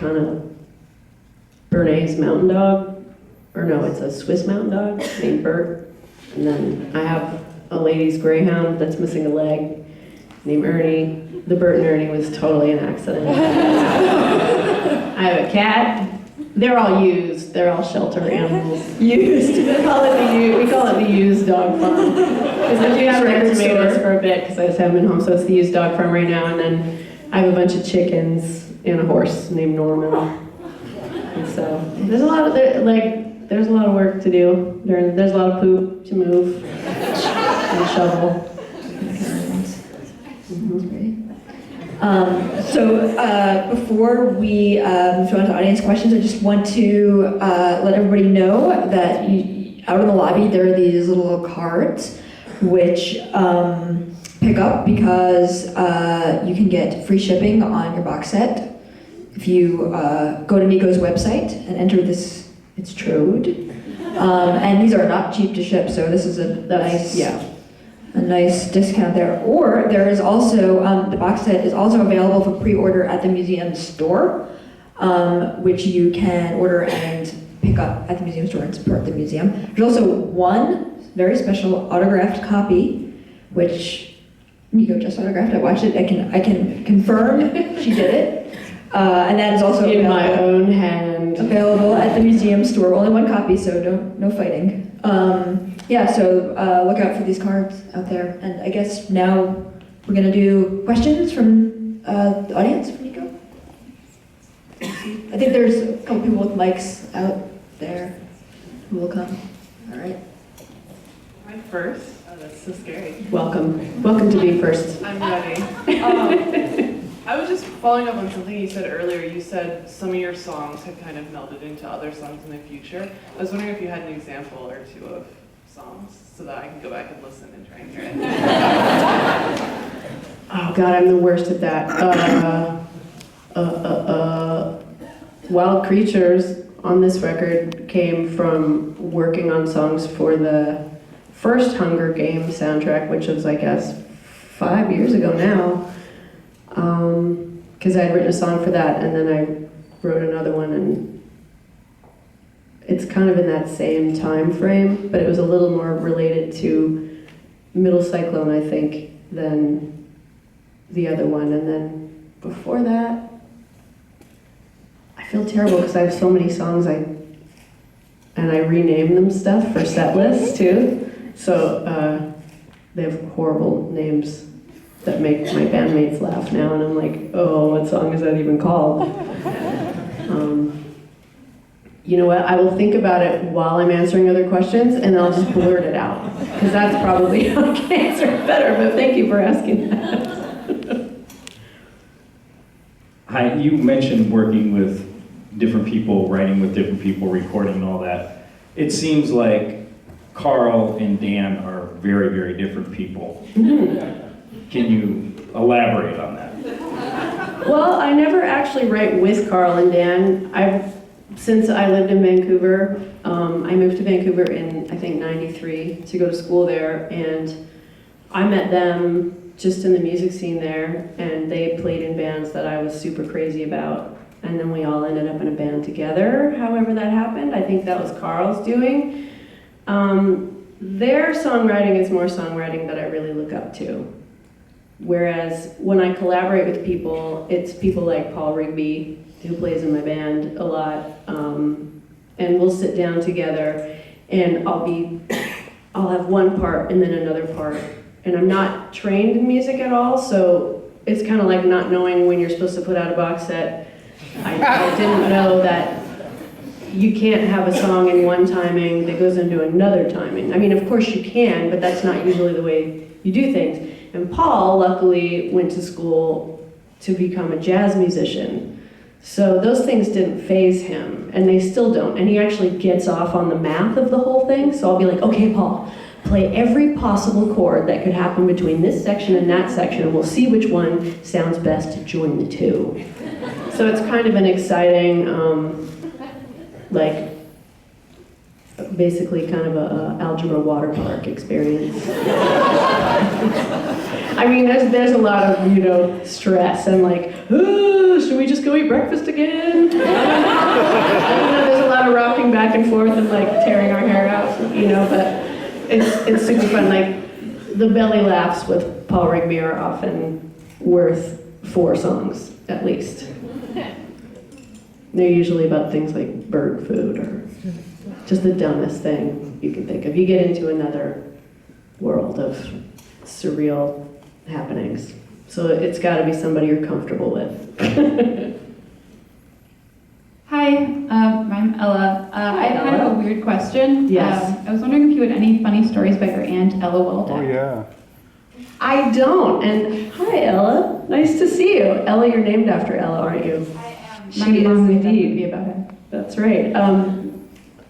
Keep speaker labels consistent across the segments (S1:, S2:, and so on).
S1: kind of Bernese mountain dog, or no, it's a Swiss mountain dog named Bert. And then I have a lady's greyhound that's missing a leg named Ernie. The Bert and Ernie was totally an accident. I have a cat. They're all used. They're all shelter animals. Used. We call it the used dog farm. Because I do have record tomatoes for a bit because I just have them at home, so it's the used dog farm right now. And then I have a bunch of chickens and a horse named Norman. And so there's a lot of work to do. There's a lot of poop to move and shovel.
S2: Before we move on to audience questions, I just want to let everybody know that out in the lobby there are these little cards which pick up because you can get free shipping on your box set if you go to Neko's website and enter this. It's Trode, and these are not cheap to ship, so this is a nice discount there. Or there is also, the box set is also available for pre-order at the museum store, which you can order and pick up at the museum store and support the museum. There's also one very special autographed copy, which Neko just autographed. I watched it. I can confirm she did it. And that is also
S1: in my own hand.
S2: Available at the museum store. Only one copy, so no fighting. So look out for these cards out there. And I guess now we're gonna do questions from the audience for Neko. I think there's a couple people with mics out there who will come. All right.
S3: Am I first? Oh, that's so scary.
S1: Welcome to be first.
S3: I'm ready. I was just following up on something you said earlier. You said some of your songs had kind of melded into other songs in the future. I was wondering if you had an example or two of songs so that I can go back and listen and try and hear it.
S1: Oh God, I'm the worst at that. Wild Creatures on this record came from working on songs for the first Hunger Games soundtrack, which was, I guess, 5 years ago now. Because I had written a song for that, and then I wrote another one, and it's kind of in that same time frame, but it was a little more related to Middle Cyclone, I think, than the other one. And then before that, I feel terrible because I have so many songs, and I rename them stuff for set lists too. So they have horrible names that make my bandmates laugh now, and I'm like, oh, what song is that even called? You know what, I will think about it while I'm answering other questions, and I'll just blurt it out, because that's probably how I can answer it better, but thank you for asking that.
S4: Hi, you mentioned working with different people, writing with different people, recording and all that. It seems like Carl and Dan are very, very different people. Can you elaborate on that?
S1: Well, I never actually write with Carl and Dan. Since I lived in Vancouver, I moved to Vancouver in, I think, '93 to go to school there, and I met them just in the music scene there, and they played in bands that I was super crazy about, and then we all ended up in a band together, however that happened. I think that was Carl's doing. Their songwriting is more songwriting that I really look up to. Whereas when I collaborate with people, it's people like Paul Rigby, who plays in my band a lot, and we'll sit down together, and I'll have one part and then another part. And I'm not trained in music at all, so it's kind of like not knowing when you're supposed to put out a box set. I didn't know that you can't have a song in one timing that goes into another timing. I mean, of course you can, but that's not usually the way you do things. And Paul, luckily, went to school to become a jazz musician. So those things didn't faze him, and they still don't. And he actually gets off on the math of the whole thing. So I'll be like, okay, Paul, play every possible chord that could happen between this section and that section, and we'll see which one sounds best to join the two. So it's kind of an exciting, basically kind of a algebra water park experience. I mean, there's a lot of, stress and like, should we just go eat breakfast again? There's a lot of rocking back and forth and like tearing our hair out, but it's super fun. Like, the belly laughs with Paul Rigby are often worth 4 songs, at least. They're usually about things like bird food or just the dumbest thing you can think of. You get into another world of surreal happenings. So it's got to be somebody you're comfortable with.
S5: Hi, I'm Ella. I have kind of a weird question.
S1: Yes.
S5: I was wondering if you had any funny stories about your aunt, Ella Waldeck.
S6: Oh, yeah.
S1: I don't. And hi, Ella. Nice to see you. Ella, you're named after Ella, aren't you?
S5: I am.
S1: She
S5: My
S1: is
S5: mom made that
S1: indeed.
S5: movie about her.
S1: That's right.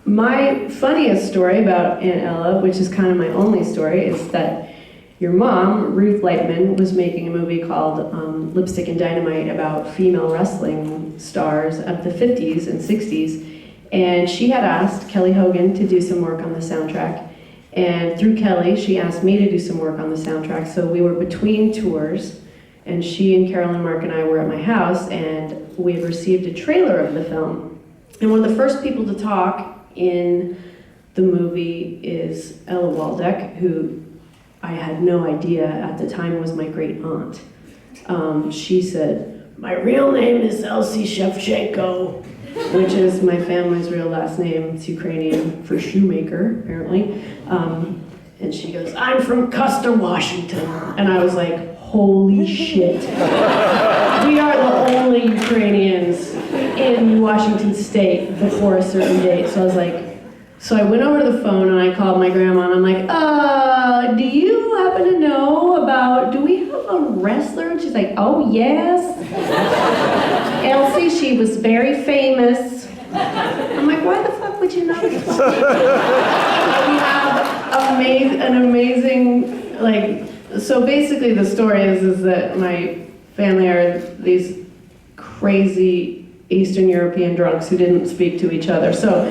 S1: My funniest story about Aunt Ella, which is kind of my only story, is that your mom, Ruth Lightman, was making a movie called Lipstick and Dynamite about female wrestling stars of the 50s and 60s. And she had asked Kelly Hogan to do some work on the soundtrack. And through Kelly, she asked me to do some work on the soundtrack. So we were between tours, and she and Carolyn, Mark, and I were at my house, and we had received a trailer of the film. And one of the first people to talk in the movie is Ella Waldeck, who I had no idea at the time was my great aunt. She said, "My real name is Elsie Shevchenko," which is my family's real last name. It's Ukrainian for shoemaker, apparently. And she goes, "I'm from Custer, Washington." And I was like, holy shit. We are the only Ukrainians in Washington State before a certain date. So I was like, so I went over to the phone and I called my grandma and I'm like, do you happen to know do we have a wrestler? And she's like, oh yes. Elsie, she was very famous. I'm like, why the fuck would you not explain? We have an amazing, so basically the story is that my family are these crazy Eastern European drunks who didn't speak to each other. So,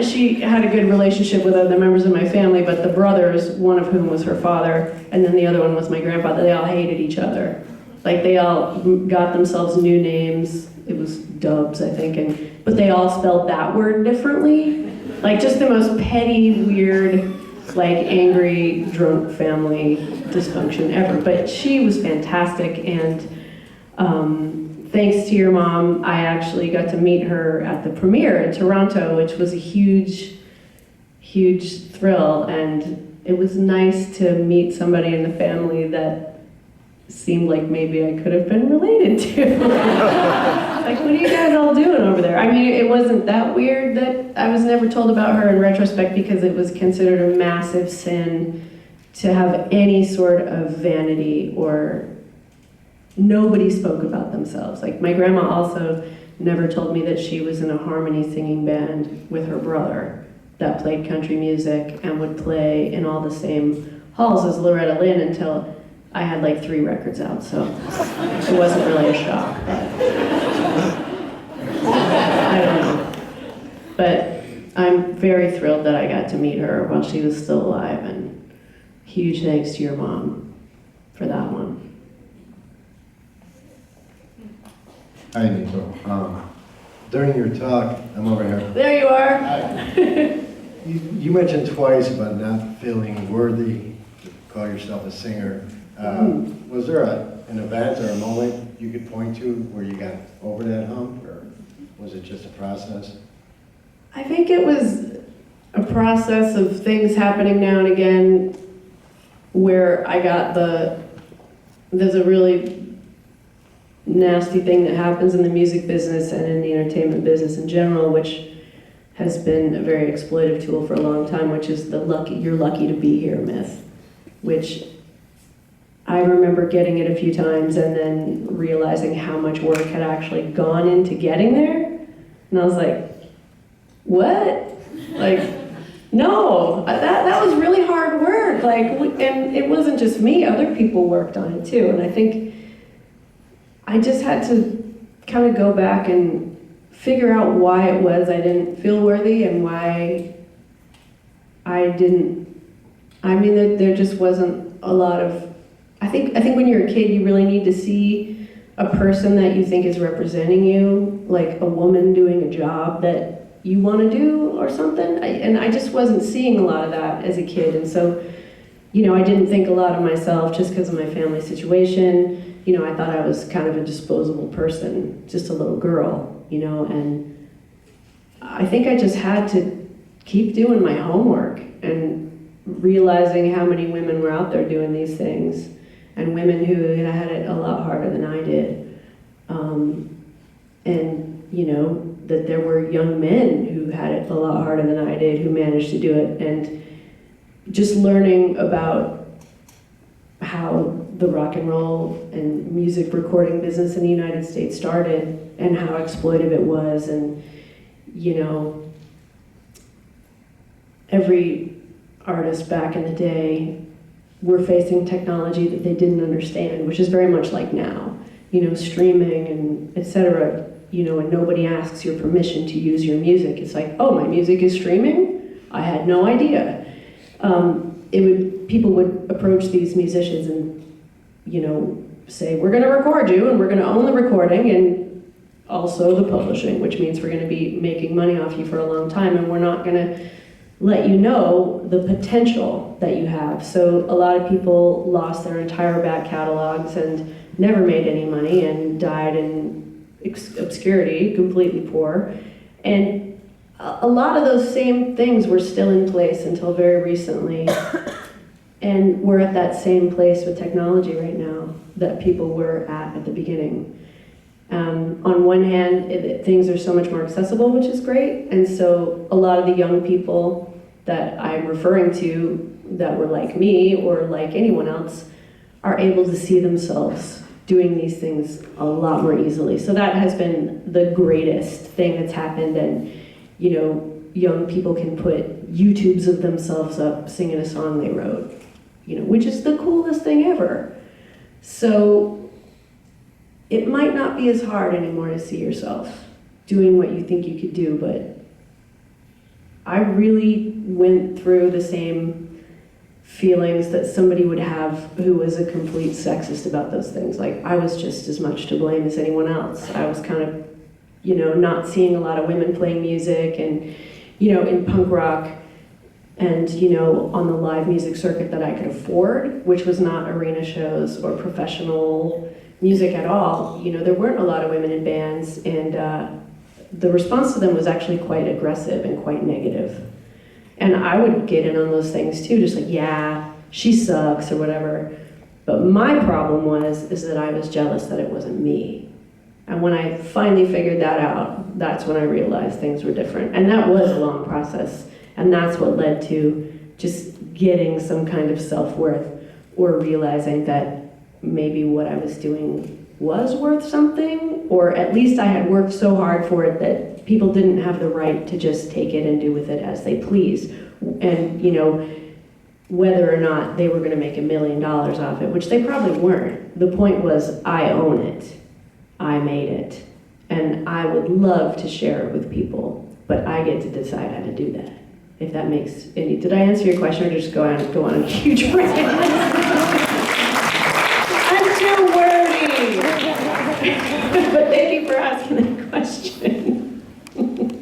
S1: she had a good relationship with other members of my family, but the brothers, one of whom was her father, and then the other one was my grandfather, they all hated each other. Like, they all got themselves new names. It was Dubs, I think, but they all spelled that word differently. Like, just the most petty, weird, angry, drunk family dysfunction ever. But she was fantastic, and thanks to your mom, I actually got to meet her at the premiere in Toronto, which was a huge, huge thrill. And it was nice to meet somebody in the family that seemed like maybe I could have been related to. Like, what are you guys all doing over there? I mean, it wasn't that weird that I was never told about her in retrospect, because it was considered a massive sin to have any sort of vanity, or nobody spoke about themselves. Like, my grandma also never told me that she was in a harmony singing band with her brother that played country music and would play in all the same halls as Loretta Lynn until I had 3 records out, so it wasn't really a shock, but I don't know. But I'm very thrilled that I got to meet her while she was still alive, and huge thanks to your mom for that one.
S7: Hi, Neko. During your talk, I'm over here.
S1: There you are.
S7: You mentioned twice about not feeling worthy to call yourself a singer. Was there an event or a moment you could point to where you got over that hump, or was it just a process?
S1: I think it was a process of things happening now and again where I got there's a really nasty thing that happens in the music business and in the entertainment business in general, which has been a very exploitive tool for a long time, which is you're lucky to be here myth, which I remember getting it a few times and then realizing how much work had actually gone into getting there. And I was like, what? No, that was really hard work. And it wasn't just me, other people worked on it too. And I think I just had to kind of go back and figure out why it was I didn't feel worthy and why I didn't. I mean, there just wasn't a lot of. I think when you're a kid, you really need to see a person that you think is representing you, like a woman doing a job that you want to do or something. And I just wasn't seeing a lot of that as a kid, and so, you know, I didn't think a lot of myself just because of my family situation. You know, I thought I was kind of a disposable person, just a little girl, you know, and I think I just had to keep doing my homework and realizing how many women were out there doing these things, and women who had it a lot harder than I did. And, you know, that there were young men who had it a lot harder than I did who managed to do it, and just learning about how the rock and roll and music recording business in the United States started and how exploitive it was. And, you know, every artist back in the day were facing technology that they didn't understand, which is very much like now, you know, streaming and etc. You know, and nobody asks your permission to use your music. It's like, oh, my music is streaming? I had no idea. People would approach these musicians and, you know, say, we're going to record you and we're going to own the recording and also the publishing, which means we're going to be making money off you for a long time, and we're not going to let you know the potential that you have. So a lot of people lost their entire back catalogs and never made any money and died in obscurity, completely poor. And a lot of those same things were still in place until very recently. And we're at that same place with technology right now that people were at the beginning. On one hand, things are so much more accessible, which is great. And so a lot of the young people that I'm referring to that were like me or like anyone else are able to see themselves doing these things a lot more easily. So that has been the greatest thing that's happened. And, you know, young people can put YouTubes of themselves up singing a song they wrote, you know, which is the coolest thing ever. So it might not be as hard anymore to see yourself doing what you think you could do, but I really went through the same feelings that somebody would have who was a complete sexist about those things. Like, I was just as much to blame as anyone else. I was kind of, you know, not seeing a lot of women playing music and, you know, in punk rock and, you know, on the live music circuit that I could afford, which was not arena shows or professional music at all. You know, there weren't a lot of women in bands, and the response to them was actually quite aggressive and quite negative. And I would get in on those things too, just like, yeah, she sucks or whatever. But my problem is that I was jealous that it wasn't me. And when I finally figured that out, that's when I realized things were different. And that was a long process. And that's what led to just getting some kind of self-worth, or realizing that maybe what I was doing was worth something, or at least I had worked so hard for it that people didn't have the right to just take it and do with it as they please. And, you know, whether or not they were going to make $1 million off it, which they probably weren't. The point was, I own it. I made it. And I would love to share it with people, but I get to decide how to do that. If that makes any, did I answer your question, or just go on a huge rant? I'm too wordy. But thank you for asking